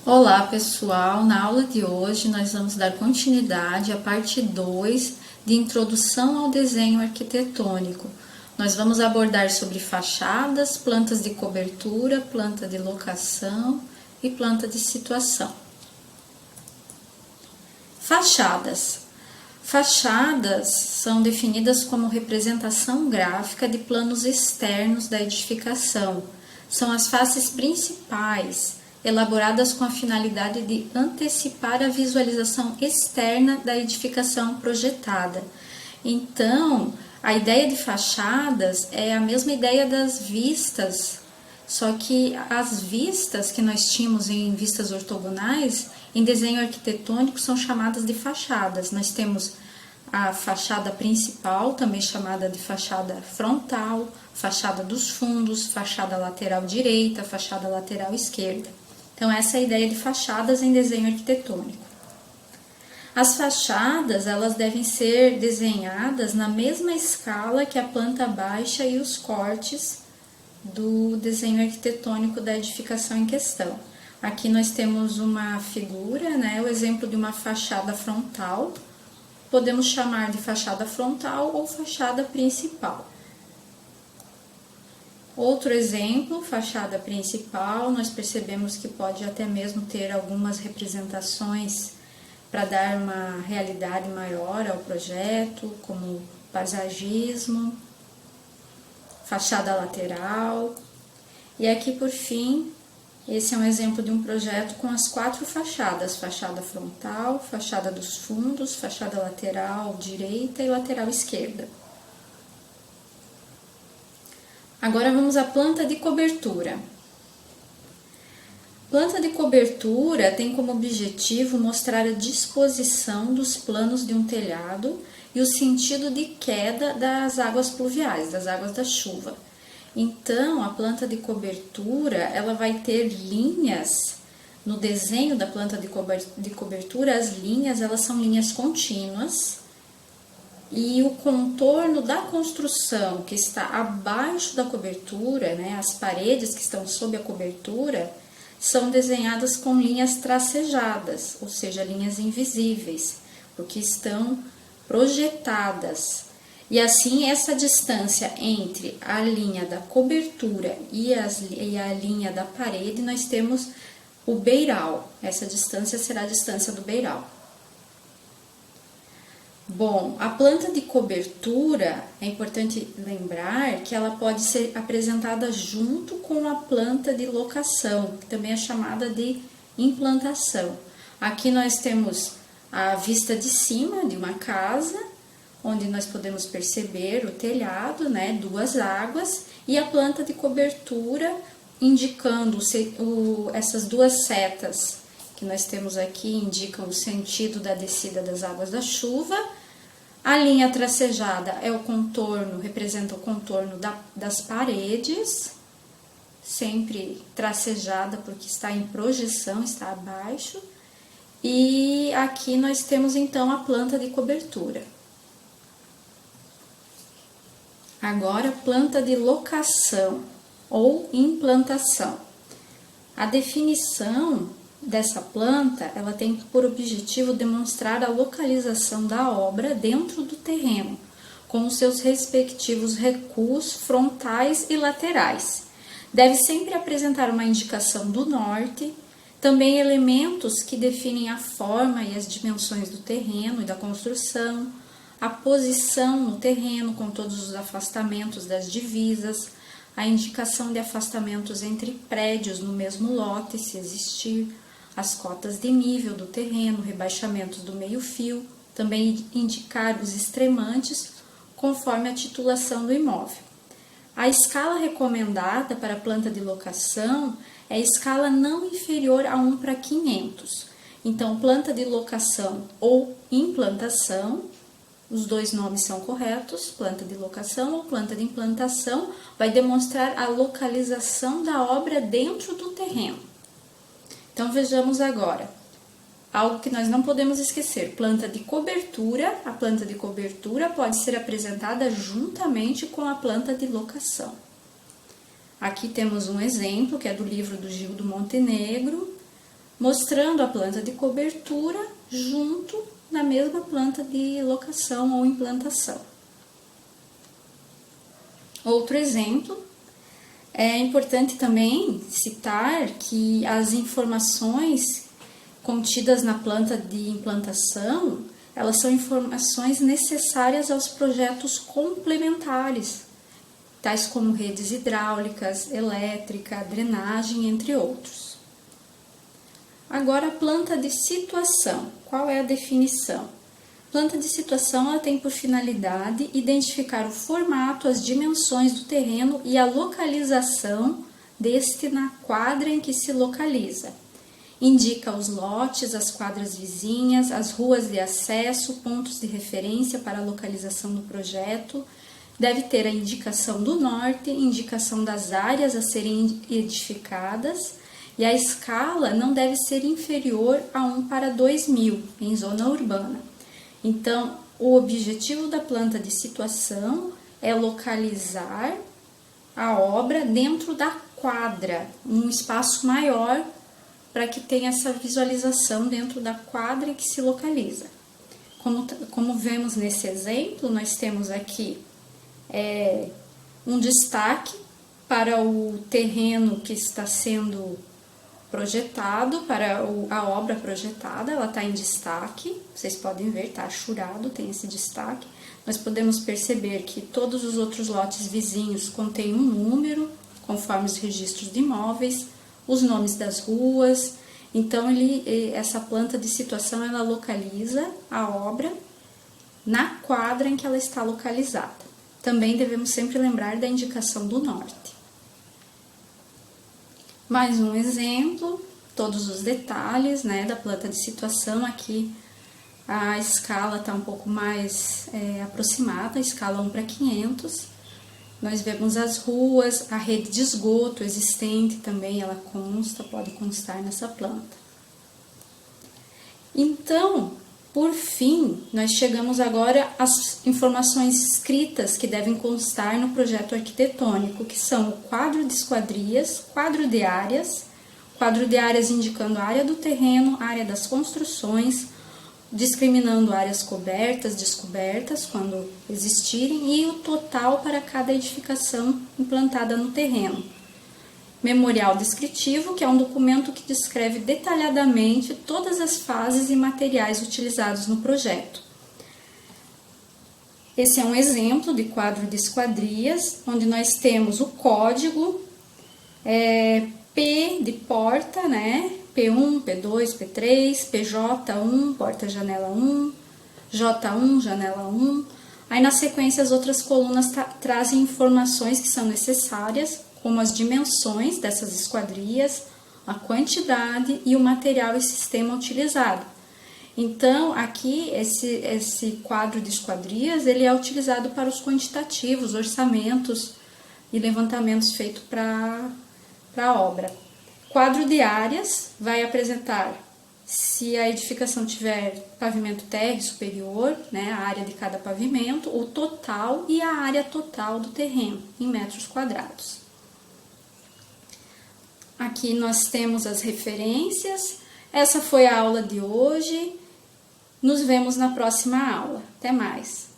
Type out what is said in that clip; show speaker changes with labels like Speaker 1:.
Speaker 1: Olá pessoal, na aula de hoje nós vamos dar continuidade à parte 2 de Introdução ao Desenho Arquitetônico. Nós vamos abordar sobre fachadas, plantas de cobertura, planta de locação e planta de situação. Fachadas. Fachadas são definidas como representação gráfica de planos externos da edificação. São as faces principais, elaboradas com a finalidade de antecipar a visualização externa da edificação projetada. Então, a ideia de fachadas é a mesma ideia das vistas, só que as vistas que nós tínhamos em vistas ortogonais, em desenho arquitetônico, são chamadas de fachadas. Nós temos a fachada principal, também chamada de fachada frontal, fachada dos fundos, fachada lateral direita, fachada lateral esquerda. Então, essa é a ideia de fachadas em desenho arquitetônico. As fachadas, elas devem ser desenhadas na mesma escala que a planta baixa e os cortes do desenho arquitetônico da edificação em questão. Aqui nós temos uma figura, o exemplo de uma fachada frontal. Podemos chamar de fachada frontal ou fachada principal. Outro exemplo, fachada principal, nós percebemos que pode até mesmo ter algumas representações para dar uma realidade maior ao projeto, como paisagismo, fachada lateral. E aqui, por fim, esse é um exemplo de um projeto com as 4 fachadas: fachada frontal, fachada dos fundos, fachada lateral direita e lateral esquerda. Agora vamos à planta de cobertura. Planta de cobertura tem como objetivo mostrar a disposição dos planos de um telhado e o sentido de queda das águas pluviais, das águas da chuva. Então, a planta de cobertura, ela vai ter linhas. No desenho da planta de cobertura, as linhas, elas são linhas contínuas. E o contorno da construção que está abaixo da cobertura, as paredes que estão sob a cobertura, são desenhadas com linhas tracejadas, ou seja, linhas invisíveis, porque estão projetadas. E assim, essa distância entre a linha da cobertura e a linha da parede, nós temos o beiral. Essa distância será a distância do beiral. Bom, a planta de cobertura, é importante lembrar que ela pode ser apresentada junto com a planta de locação, que também é chamada de implantação. Aqui nós temos a vista de cima de uma casa, onde nós podemos perceber o telhado, 2 águas, e a planta de cobertura indicando essas 2 setas que nós temos aqui, indicam o sentido da descida das águas da chuva. A linha tracejada é o contorno, representa o contorno das paredes, sempre tracejada porque está em projeção, está abaixo. E aqui nós temos então a planta de cobertura. Agora, planta de locação ou implantação. A definição dessa planta, ela tem por objetivo demonstrar a localização da obra dentro do terreno, com os seus respectivos recuos frontais e laterais. Deve sempre apresentar uma indicação do norte, também elementos que definem a forma e as dimensões do terreno e da construção, a posição no terreno com todos os afastamentos das divisas, a indicação de afastamentos entre prédios no mesmo lote, se existir, as cotas de nível do terreno, rebaixamentos do meio-fio, também indicar os extremantes conforme a titulação do imóvel. A escala recomendada para a planta de locação é a escala não inferior a 1/500. Então, planta de locação ou implantação, os 2 nomes são corretos, planta de locação ou planta de implantação, vai demonstrar a localização da obra dentro do terreno. Então, vejamos agora, algo que nós não podemos esquecer: planta de cobertura. A planta de cobertura pode ser apresentada juntamente com a planta de locação. Aqui temos um exemplo, que é do livro do Gildo Montenegro, mostrando a planta de cobertura junto da mesma planta de locação ou implantação. Outro exemplo, é importante também citar que as informações contidas na planta de implantação, elas são informações necessárias aos projetos complementares, tais como redes hidráulicas, elétrica, drenagem, entre outros. Agora, a planta de situação. Qual é a definição? Planta de situação ela tem por finalidade identificar o formato, as dimensões do terreno e a localização deste na quadra em que se localiza. Indica os lotes, as quadras vizinhas, as ruas de acesso, pontos de referência para a localização do projeto. Deve ter a indicação do norte, indicação das áreas a serem edificadas, e a escala não deve ser inferior a 1:2000 em zona urbana. Então, o objetivo da planta de situação é localizar a obra dentro da quadra, um espaço maior para que tenha essa visualização dentro da quadra em que se localiza. Como vemos nesse exemplo, nós temos aqui um destaque para o terreno que está sendo projetado, para a obra projetada, ela está em destaque, vocês podem ver, está achurado, tem esse destaque. Nós podemos perceber que todos os outros lotes vizinhos contêm um número, conforme os registros de imóveis, os nomes das ruas. Então, essa planta de situação, ela localiza a obra na quadra em que ela está localizada. Também devemos sempre lembrar da indicação do norte. Mais um exemplo, todos os detalhes, né, da planta de situação. Aqui a escala está um pouco mais aproximada, a escala 1:500. Nós vemos as ruas, a rede de esgoto existente também, ela pode constar nessa planta. Então, por fim, nós chegamos agora às informações escritas que devem constar no projeto arquitetônico, que são o quadro de esquadrias, quadro de áreas indicando a área do terreno, a área das construções, discriminando áreas cobertas, descobertas, quando existirem, e o total para cada edificação implantada no terreno. Memorial descritivo, que é um documento que descreve detalhadamente todas as fases e materiais utilizados no projeto. Esse é um exemplo de quadro de esquadrias, onde nós temos o código P de porta, né? P1, P2, P3, PJ1, porta-janela 1, J1, janela 1. Aí, na sequência, as outras colunas trazem informações que são necessárias, como as dimensões dessas esquadrias, a quantidade e o material e sistema utilizado. Então, aqui, esse quadro de esquadrias, ele é utilizado para os quantitativos, orçamentos e levantamentos feitos para a obra. Quadro de áreas vai apresentar, se a edificação tiver pavimento térreo superior, né, a área de cada pavimento, o total e a área total do terreno, em metros quadrados. Aqui nós temos as referências. Essa foi a aula de hoje. Nos vemos na próxima aula. Até mais!